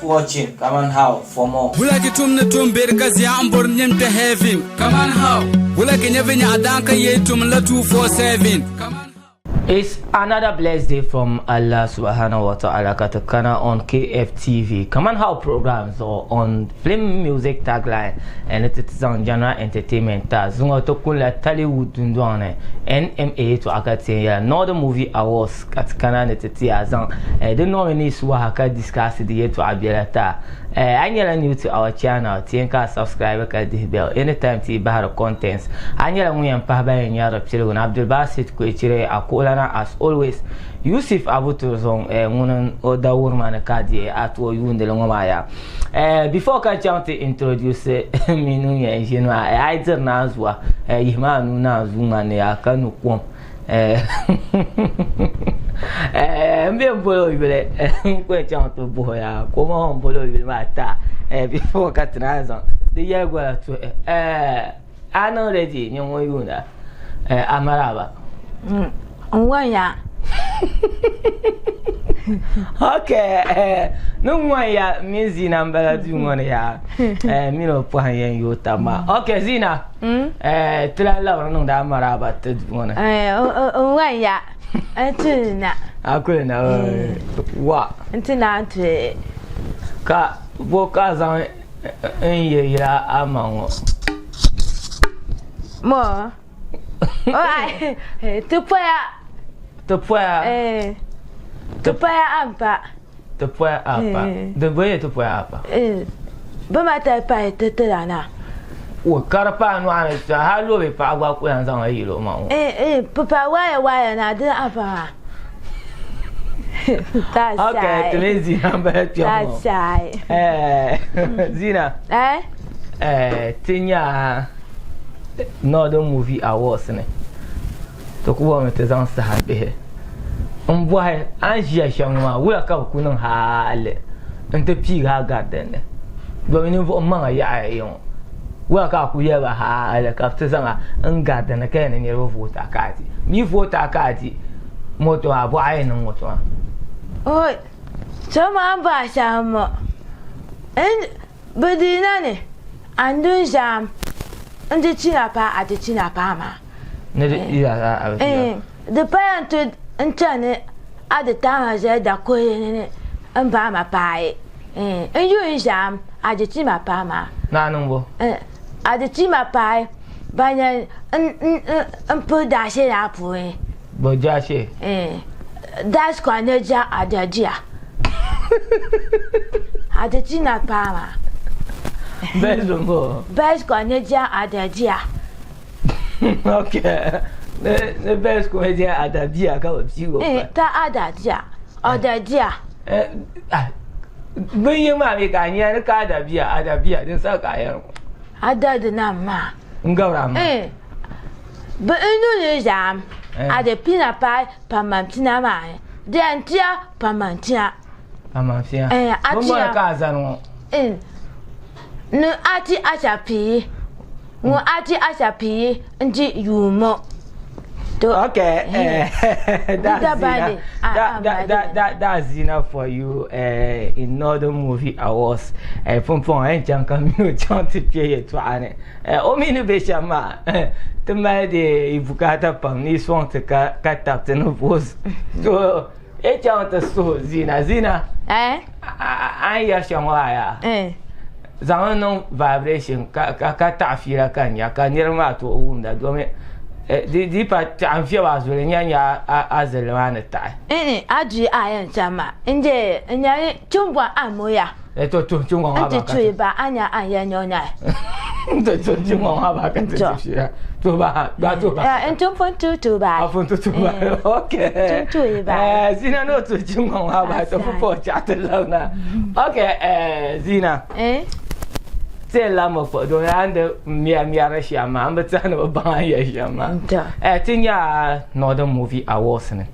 Keep watching Kaman How for more. Bulaki tumne tumbir kazi ambor nyemte heavy. Kaman How. Bulaki nyevenya adanka yetum la 247. It's another blessed day from Allah subhanahu wa ta'ala katakana on KFTV. Kaman How programs or on film music tagline and it is on general entertainment zunga to kula Tollywood ndwane NMA to akatia Northern Movie Awards katakana neteti azan the nominees wa haka discuss the to abielata anyala new to our channel tienka subscribe ka the bell anytime ti bahar contents anyala muyan pahba nyara pchilgun Abdul Basit ko chire akola as always Yusuf Abutuzong ngunan oda wurman kadi atwo yunde longomaya before ka chante introduce minu ya jino aizer nazwa yimanu nazuma ne akanu kwom mbie mbolo yule ko chante boya komo mbolo yule mata before ka transan de yagwa to ano ready nyomo yuna amaraba Wanya. Okay, no wanya me ZEENA mbala du ngone ya. Mi no pa yen yotama. Okay, ZEENA. Tla la no da maraba te du ngone. Wanya. Antina. Akulena wa. Antina te. Ka boka zan enye ya amango. Mo. Oi, Tupaya ampa. Tupaya apa. De boye tupaya apa. Bamata pa tetelana. O karapa no ana ta halo be pa agwa ko yan zan ayi lo ma. Papa waya na de apa. That's okay, to ZEENA mbele pia. That's right. ZEENA. Tinya Northern Movie Awards ne. To kuwa metezan sahabe. Mbwa anjia shamwa wula ka kunun hale. Nte pi ga garden ne. Do mini vo manga ya yon. Wula ka ku ye ba hale ka tezanga en garden ka ne ne vota kati. Mi vota kati. Moto abo ai no moto. Oh. Chama ba shamo. En bedina ne. Andun jam. Ande chinapa ade chinapa ma. Ne ya the parent ntane ade tama je da koye ne mba ma pai you jam ade chinapa ma na numbo ade chinapa banya mpo da she na pu bo ja she that's kwaneja adajia ade chinapa ma bezongo best kwaneja adajia. Okay. The best comedian adabia ka obiwo. Ta adajia. Adajia. Benye ma me ka nya ka adabia din sa ka yan. Adad na ma. Ngawra ma. Be enu le jam. Ade pina pai pamantina ma. De antia pamantina. Pamantia. Atia ka zanu. No ati achapi. Mo ati achapi nji yumo. Okay, that's ZEENA for you in Northern Movie Awards. From Janka Mino Chanti Pie to Anne. Omini Beshama, the Madi Ibukata Pam, this one to cut up the nose. So, it's out the so ZEENA. I Yashamaya. Zano vibration, Katafira Kanya, Kanirma to Unda, Dome. Di part I'm sure was really nya as a man tie. Aji iron chama. Inde nya chungwa amoya. To chungwa haba. To ba anya anya nyonya. To chungwa haba kan to ba to ba. En to ba. Afun to ba. Okay. To ba. ZEENA no to chungwa haba to for chat na. Okay, ZEENA. Say lama for do ande mia rashama amba tsana ba ya shama tinya Northern Movie Awards ne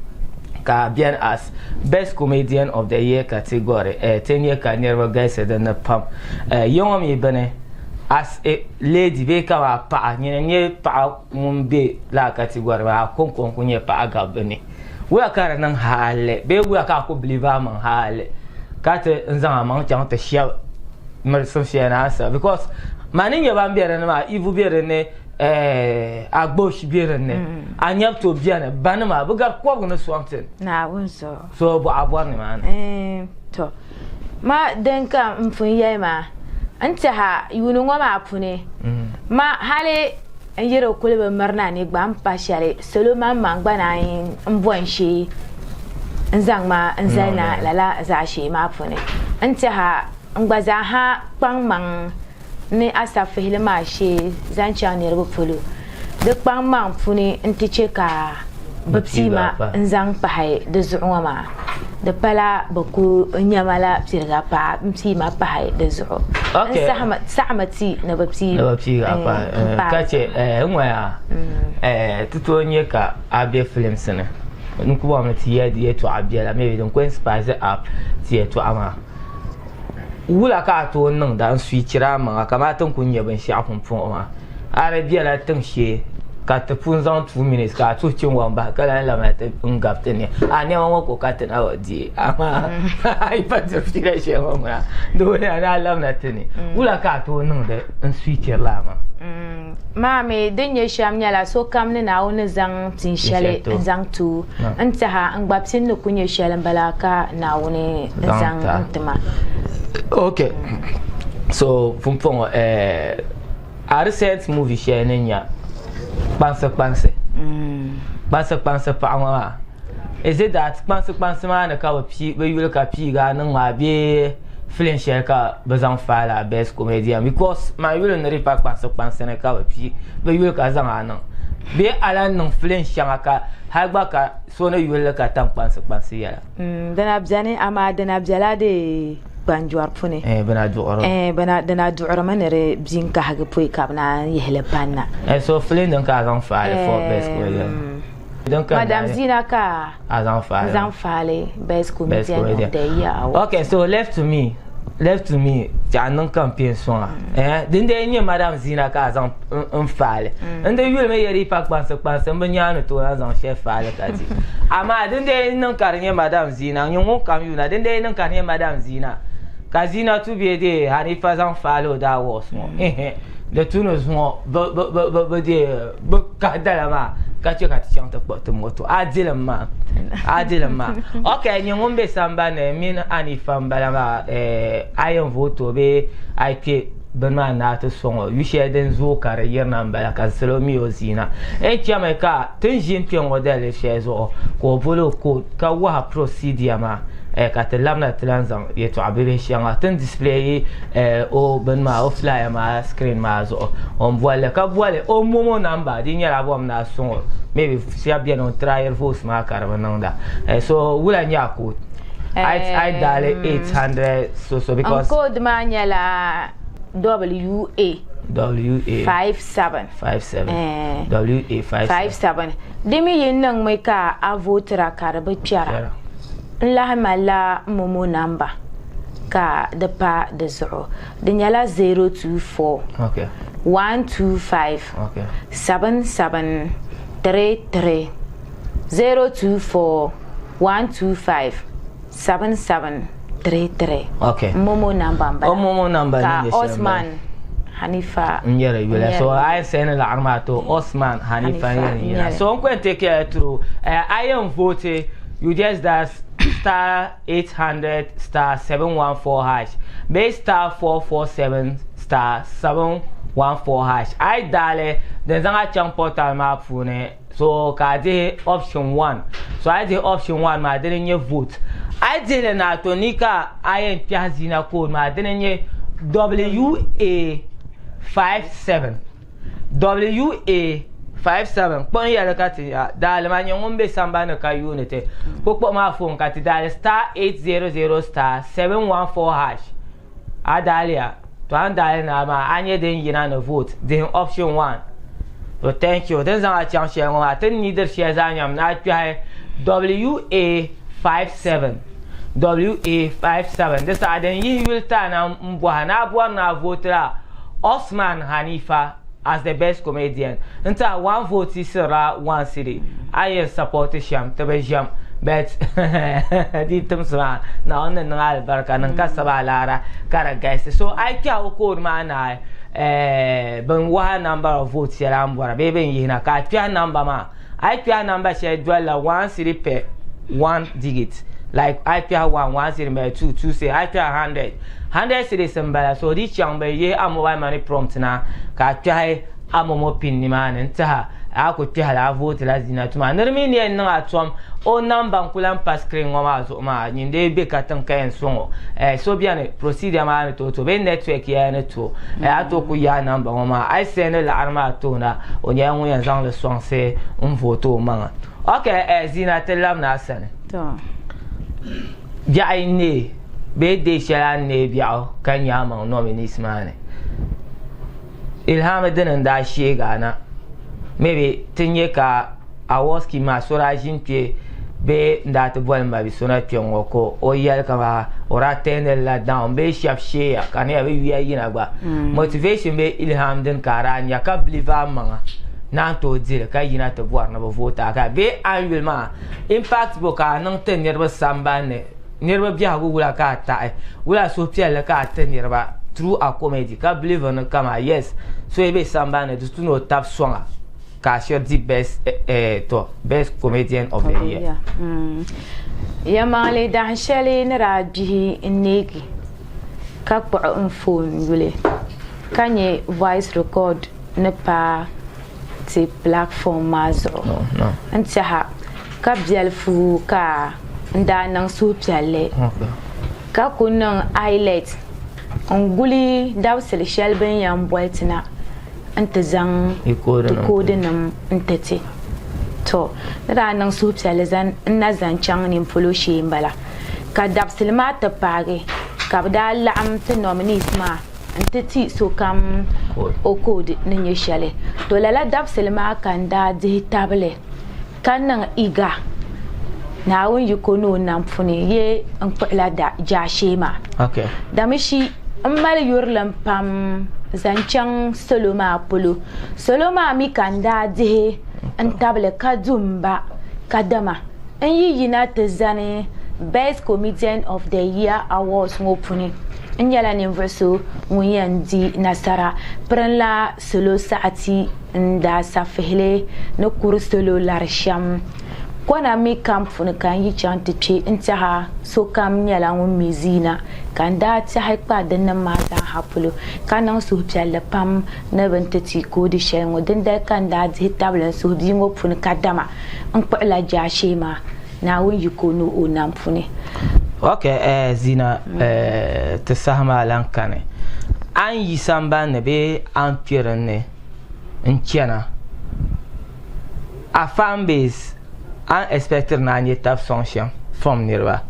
ka bien as best comedian of the year category tinya ka never guys da na pam yom mi bane as a lady be ka pa nye pa mun be la category ba kon kunye pa ga bane we ka nan hale be we ka ko believer man hale kat nzang amang chang te shia mer so shia na sa because mani nya ban biere na ma ivu biere ne agbosh biere ne anyap to biere ban ma bugar ko gno swamten na won so bu abwan ne man to ma denka mfun yai ma anta ha yunu ngoma apune ma hale yero kulbe marna ni gbam pashare solo man mangba na mbon shi nzang ma nzaina lala za shi ma apune anta ha ngbaza ha pangmang ni asafihile ma shi zancha ne rubu pulu de pangmang pune ntiche ka babsi ma nzang pahai de zuwa ma de pala boku nyamala psirga pa msi ma pahai de zuwa okay sa'mati na babsi apa kache ngwa tuto nyeka abia films ne nku ba mati ya di to abia la maybe don ko spice up ti to ama wula ka to nan da switch ra ma kamata kun yaban shi afun fun ma arabia la tan shi ka ta fun zan 2 minutes ka to cin wan ba kala la ma ta ngapte ne a ne ma ko ka ta na wadi amma ai fa ta fira shi ma dole na lam na tani wula ka to nan da switch la ma mame dinye sham nyala so kam ne na woni zang tin shale zang tu anta ha ngbapsin no kunye shale balaka na woni zang antama okay so from a recent movie share nenya panse panse pa is it that panse ma na ka pi be yul ka pi ga nan ma be film share ka bazan fala best comedian because my will no repack panse na ka pi be yul ka zan anan be ala nan film share ka har ba ka so na yul ka tan panse ya dana bjani ama dana bjala de banjuar pune bana dana du'ra manere bjin ka haga poi ka na yehle panna so film dan ka zan fala for best comedian Madame ZEENA ka azan fale best comedian of the year. Okay, so left to me janan campaign so din da yin Madame ZEENA ka azan fale inda yul me yari pak panse ban yana to azan chef fale kaji amma din da yin nan karin Madame ZEENA yin kam yuna din da yin nan karin Madame ZEENA ka ZEENA tu be de Hanifa zan fale da was mo the tunes mo de ka dala ma kache ka tichanta kwa moto adila ma okay ni ngombe samba ne min ani fambala ma ayon voto be IP benma na to songo yu sheden zo kare yerna mbala ka selomi ozina chama ka tenjin pe model shezo ko bolo ko ka wa procedure ma ka telamna tlanzan yeto abibe shanga ten display o benma o flyer ma screen ma zo on voile ka voile o momo namba di nyala bom na songo maybe si bien on trial voice ma karbanonda so wula nyako I dale 800 so because code manuela WA 57 WA 57 dimi yin nan mai ka avotra karba piara la mala momo number ka da pa da zero dinyala 024 okay 125 okay 7733 024 125 7733 okay momo number momo number ka Osman Hanifa nyere yule so I send la armato Osman Hanifa nyere so on can take care through I am vote you just that star 800 star 714 hash base star 447 star 714 hash I dial then zanga chang portal map phone so ka de option 1 so I did option 1 ma didn't you vote I did na tonika I am ZEENA code ma didn't you WA 57 pon ya kati dal ma nyong be samba na ka unity ko ma phone kati dal star 800 star 714 hash adalia to andal na ma anye den yina na vote den option 1 so thank you den zanga chang share ma ten ni der share zanyam na twa WA 57 this are den yi will ta na mbwa na bwa na vote la Osman Hanifa as the best comedian. Nta one vote is 1 city. I support Sham, Tebe Jam, but di tum sama na on nan albarka nan ka saba lara kara guys so I kya ko ma na ban wa number of votes ya ambora be ben yina ka kya number ma I kya number share dwella 1 city per 1 digit like I kya 1 city per 2 say I kya 100 cities mbala so di chamber ye amobile money prompt na ka kya amomo pin ni man nta ako kya la vote la zina tuma nermi ni en na atom o number kulan pass screen ngoma zo ma nyinde be katan kayen songo so bien procedure ma to be network ya ne to ato ku ya number ngoma I send la arma to na onya nwu yan zang le song se un photo ma okay zina telam na sane to ya ine be de shala ne biao kan ya ma no minis mane ilham den da shega na maybe tinye ka awoski ma sorajin pe be ndate bolma bi sona piongo ko o yel ka ba ora tenel la down be chef share kan ya be wiya yina gba motivation be ilham den kara nya ka believe manga nan to dire ka yina to boar na bo vota ka be annuellement impact bo ka nan tenir ba sambane nirba biya gugula ka ta wala so piel ka tenir ba through a comedy ka believe na kama yes so e be sambane to no tap songa ka share the best to best comedian of the year ya male da shale na rabi negi ka ko phone yule kanye voice record ne pa ti platform mazo no antaha ka bial fu ka nda nang su piale ka kunan highlight nguli daw sel ben yam boitina anta zang ikodenam ntete to da nang su piale zan na zan chang nim folo shi mbala ka dabsil ma ta pare ka da lam te nominis ma nteti so kam o code ninye shale to lala dabsil ma kan da de table kan nan iga na won yukono nampuni ye la da jashema okay damishi ammal yurlam pam zanchang soloma polo soloma mi kanda de antable kadumba kadama en yina tezane best comedian of the year awards ngopuni nyala ni verso nguyandi nasara prenla solo saati nda safhele no kursolo larsham kwana mi kamfuni kan yi chantiche intaha so kam nyala ngum ZEENA kan da ta haipa da nan mata hapulo kanan su piala pam na bantati ko di shen wadin da kan da ji tablan su bi ngo funi kadama an kwala jashe ma na won yi ko no o nan funi okay ZEENA ta sahma lankane an yi samba ne be an pirane in chana a fan base an expected na nye tap function from nirba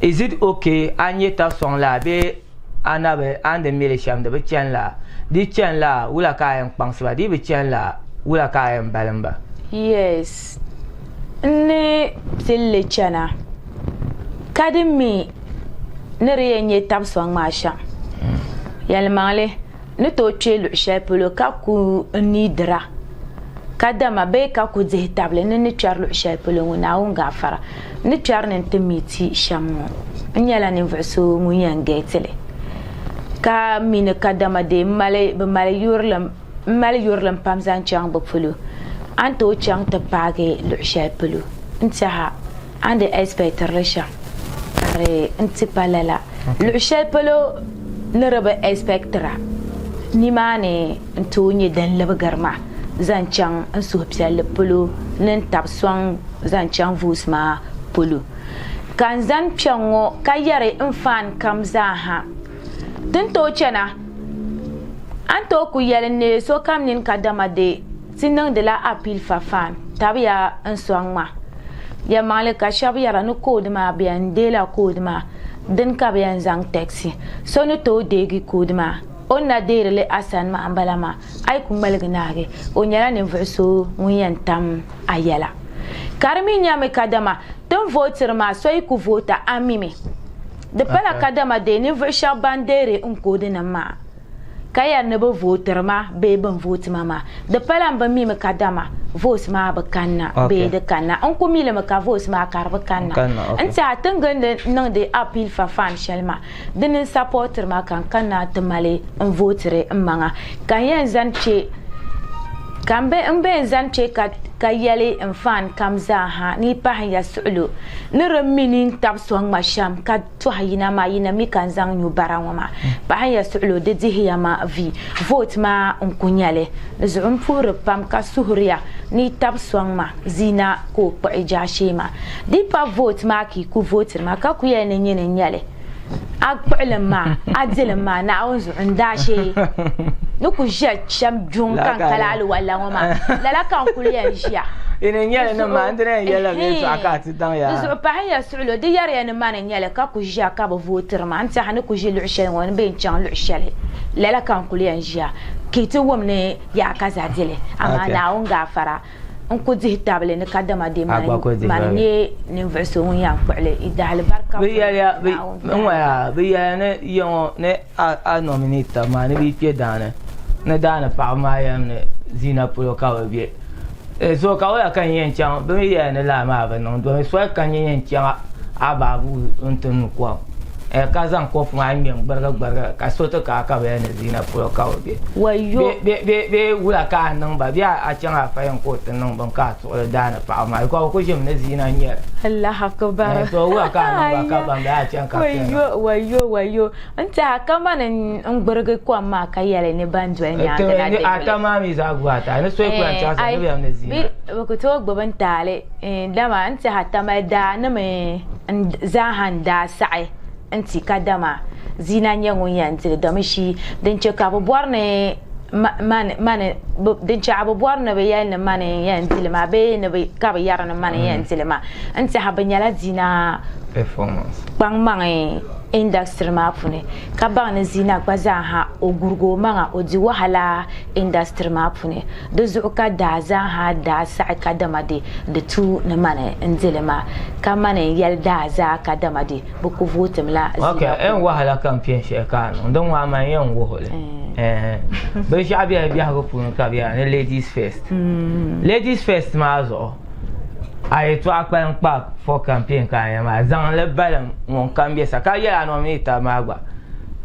is it okay an nye tap song la be anabe and the milisham de be chen la di chen la wula kayan pangsba di be chen la wula kayan balamba yes ne tille chana kadimi nere nye tap song ma sha yalmale ne to chelu shepolo kaku nidra kadama be ka ku je table ne charlo shepolo na unga fara ne charne ntemiti shamu nyala ne verso mu yangetele ka mine kadama de male be male yurlam pamzan chang bopulu anto chang te page lo shepolo ntaha ande expecter resha are ntipalala lo shepolo ne rebe expectera ni mane nto nye den lebe garma zanchang an su piale polo nen tap swang zanchang vusma polo kan zan piango kayare infan kamza ha den to chena anto ku yelne so kam nin kadama de tinang de la apil fafan tabia an swang ma ya male ka shabiyara no code ma bian de la code ma den ka bian zang taxi so no to degi code ma onna derele asan ma ambalama ay ku malgnage o nyala ne verso wiyantam ayala karmi nyame kadama don voter ma so ku vota amime de pala kadama de ne versha bandere un code na ma kaya ne be voter ma be ben vote mama de palam ba mi me kadama vote ma ba kanna be de kanna on ko mi le me ka vote ma kar ba kanna anta tangan nan de appeal fa fan shelma den supporter ma kan kanna tamale on votere manga kaya zanche kambe mbe zanche ka yale en fan kamza ha ni pa ya sulu ni raminin tab swang masham ka to hayina ma yina mi kan zang nyu barawama pa ya sulu de dihiya ma vi vote ma on kunyale zum pour pam ka suhriya ni tab swang ma zina ko pa ijashe ma di pa vote ma ki ku vote ma ka ku ya ne nyale akpɛli ma adili ma naawun zuɣu ndaashe ni ku ʒɛ shɛm juŋ kan kalaali wala ŋɔ ma lala kan kuli yɛn ʒiya ina nyɛli ni ma ndina yɛla mi zuɣu ka ti daŋ ya zuɣu pahi ya suɣulo di yɛriya ni ma ni nyɛli ka ku ʒiya ka bi vootiri ma n tiɛha ni ku ʒi luɣu shɛli ŋɔ ni bɛ n chaŋ luɣu shɛli lala kan kuli yɛn ʒiya ki ti wum ni yaa ka za dili amaa naawun gaafara n ku dihi tabili ni ka dama de mani nye ninvuɣu so ŋun yɛn kpuɣili i dahali barika bi yɛla ni yɛŋɔ ni a nominate maa ni bi kpe daani ni daani paɣa maa yɛm ni ZEENA polo ka bi bɛ so ka wala kan yɛn chaŋ bi mi yɛla ni laa maa bi niŋ domi soli kan yɛn chaŋ a baabu n ti nu kom ka zaŋ kopu maa ŋmɛ gbariga ka so ti ka bi yɛla ni ZEENA polo ka bi bɛ be wula ka a niŋ ba bɛ a chaŋ a fa yɛn ko ti niŋ bin ka a tuɣuli daani paɣa maa ko ku ʒimi ni ZEENA nyɛla Allah akbar so wula ka a niŋ ba ka ban bɛ a chaŋ ka wayo n ta kama ni n gbirigi kom maa ka yɛli ni ban doli nyaanga na a ta maa mi zaa guba ta ni so ku yan chaŋ sa ni bɛ yɛm ni ZEENA bi ku tooi gbubi n taali dama n ta ta ma daa ni mi zaaha n daa saɣi nti ka dama ZEENA nyɛ ŋun yɛn dili domi shi din chɛ ka bi bɔri ni din chɛ a bi bɔri ni bi yɛli ni mani yɛn dili ma bee ni ka bi yɛri ni mani yɛn dili ma n tiɛha bi nyɛla ZEENA kpaŋmaŋ industry maa puuni ka baŋ ni ZEENA gba zaaha o gurigi o maŋa o di wahala industry maa puuni di zuɣu ka daa zaaha daa saɣi ka dama de di tu ni mani n dili ma ka mani yɛli daa zaa ka dama de bi ku votim la ZEENA en wahala campaign shɛli ka niŋ din waa man yɛn wuhuli binshaɣu bɛla biɛhigu puuni ka bɛla ni ladies first maa zuɣu a yi tɔɣa kpankpa for campaign ka yɛ maa zaŋ li balim ŋun kan bɛ sa ka yɛla nominata maa gba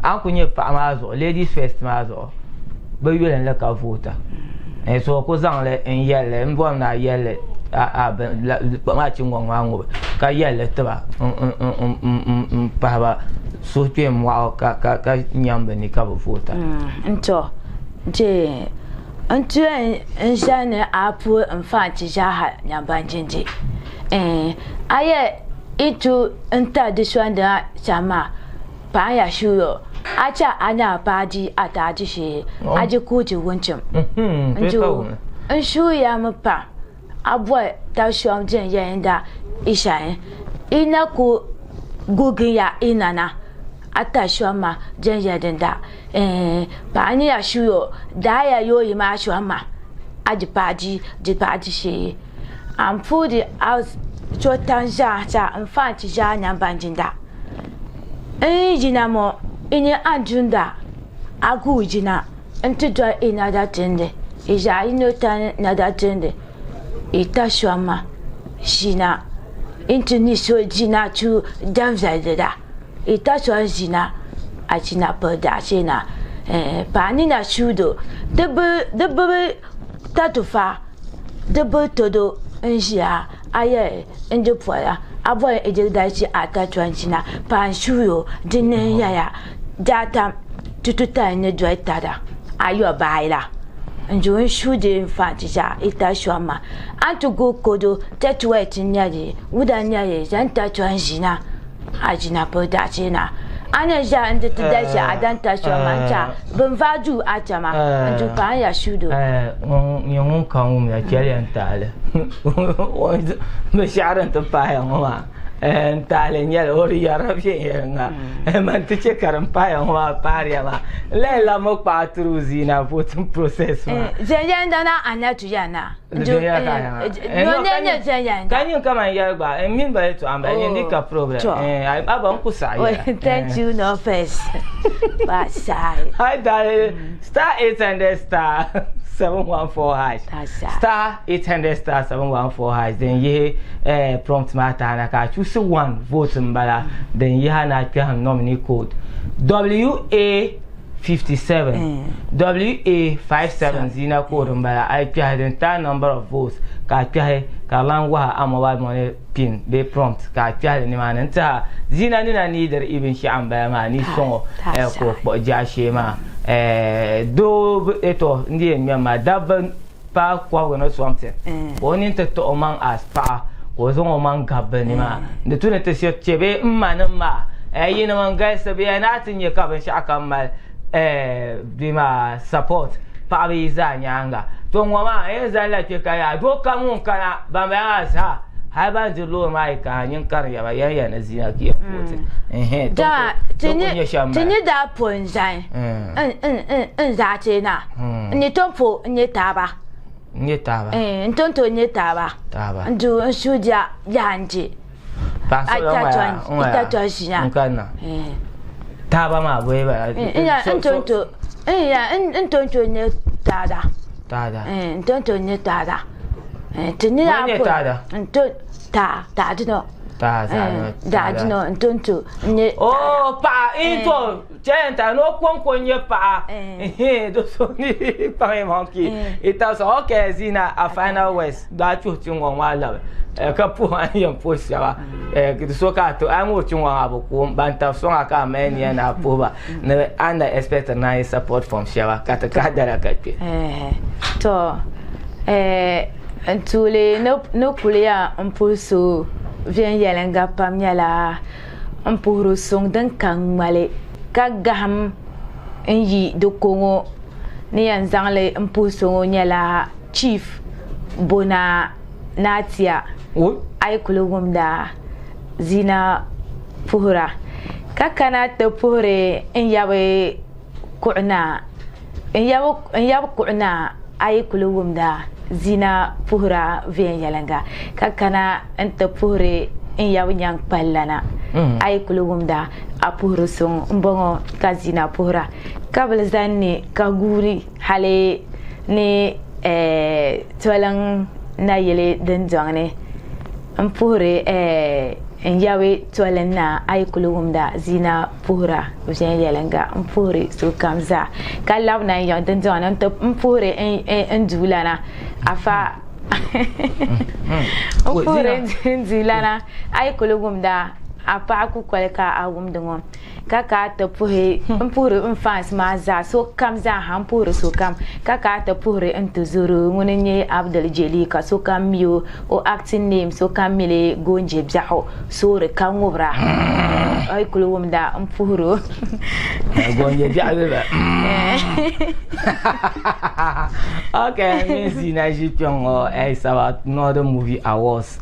an ku nyɛ paɣa maa zuɣu ladies first maa zuɣu bi yuli li ka voota so ku zaŋ li n yɛlli n bɔri na yɛlli maa chi ŋɔŋ maa ŋubi ka yɛlli tiba n pahiba suhukpɛm mɔɣu ka nyam bi ni ka bi voota n tɔ jee n tuya n ʒɛ ni a pu n fa ti ʒaaha nyamban jinji a yɛ itu n ta di sɔndi sama paɣa ya shuyo a cha a nya paadi a ta di shee a ji kuuti wunchim n shuya mi pa a bɔi ta shɔm jin yɛn da ishayin ina ku gugin ya inana a ta shɔm ma jin yɛn da paɣa ni ya shuyo daa ya yoyi maa shɔm ma a ji paadi shee an puudi a so tan ʒaa cha n fa ti ʒaa nyamban jinda n yina mo ini an junda a gu jina n ti dɔli ina da tindi i ʒaa yino ta na da tindi i ta shɔm ma ʒina n ti ni so jina tu dan viɛlli da i ta shɔm ʒina a jina pili daa shee paɣa ni na shuudo di bi ta tufa di bi todo n ʒiya a yɛ n di pɔla a bɔli i di dali a ta tɔn ʒina paɣa n shuuyo di nihin yɛya daata tututa ni dɔli tada a yɔ baayi la n jo n shuudi n fa ti ʒa i ta shɔm ma an ti go kodo tɛtuwɛt n nyɛli wuda n nyɛli zan ta tɔn ʒina a ʒina pili daa shee anya ja ndi ti da ja adan ta shwa mancha bin vaju a chama ndu pa ya shudo ngun kan ya kele antale me sharan ta pa ya ma talen yel ori yarabye yenga man tiche karampa ya wa paria ma lela mo patru zina voting process ma zenyan dana anya tuyana njo nya zenyan kanyin kama yarba min ba to amba ndika problem aba nkusa ya thank you no first ba sai hi dale star 800 star 714 hash star 800 star 714 hash then ye prompt mata na ka choose one vote mbala then ye na pia nominee code WA57 WA57 zina code mbala I pia the entire number of votes ka pia ka langwa amawa money pin be prompt ka pia ni mananta zina ni na neither even shamba ma ni so ko jashema do eto ndi ma daban pa kwa wono something woni to oman as pa ko zo oman gabani ma da tuna ta chebe manan ma yina man gaisa be na tinye ka ban sha kamal bima support pa bi za nyanga to ngoma za la ke kaya do kamun kana ba ma sa hai ba ji lo mai ka yin kar ya ba yaya na ziya ki da tinye da ponzai za ce na ni tompo ni taba ntonto ni taba ndu shuja yanje ba so ita to shinya nkana taba ma boye ba ntonto ni tada ntonto ni tada tinye da nto ta dino ntonto ni pa ito jenta no konkonye pa do so ni pa me monkey ita so okay zina a final west da chuti ngwa la ka pu an yan post ya ki so ka to an wo chungwa abu ko banta so ka men ya na pu ba na and expect na support from shawa ka ta ka dara ka pe to Antule no kulia impulso vien yelenga pamyala impuro song dan kangmale kagaham enyi dokongo ni yanzangle impulso nyala chief bona natia ay kulugumda zina puhura kakana to puhure enyabe ku'na enyabe ku'na ay kulugumda zina puhura vien yalanga kakana anta puhure in yaw nyang pallana ay kulugumda a puhuru sung mbongo ka zina puhura kabel zanni ka guri hale ni twalang na yele den jwangne puhure in yawe twalang na ay kulugumda zina puhura vien yalanga puhure so kamza ka lab na yon den jwangne puhure en dulana afa pure zilana ay kolugumda apa ku kwalka agumdungo kaka ta puhe pure fans maza so kamza han pure so kam kaka ta pure ntuzuru munenye Abdul Jeli ka so kam yo o acting name so kam mile gonje bjaho so re kangobra ay kolugumda pure gonje bjaho ba okay Miss ZEENA Jipyongo about another movie awards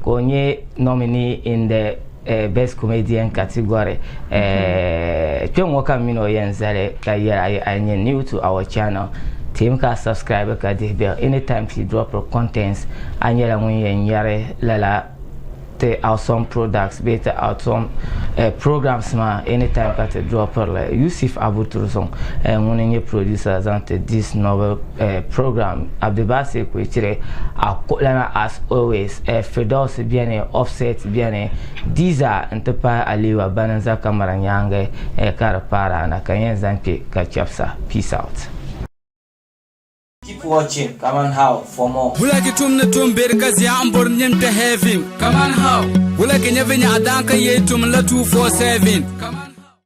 konye nominee in the best comedian category Pyongo Kamino Yenzale Kaya I new to our channel team ka subscribe ka de bell anytime she drop her contents anyela mun yare lala the awesome products better awesome programs ma anytime ka to drop her Yusuf Abuturson one nye producers on this novel program Abdebase Kwechire akolana as always Fedos bien offset bien Diza ntepa aliwa bananza kamara nyange karapara na kanyenza mpe ka chapsa peace out. Keep watching Kaman How for more. Wula ki tumna tum berkazi ambor nyem te heavy. Kaman How. Wula ki nyevenya adanka ye tum la 247.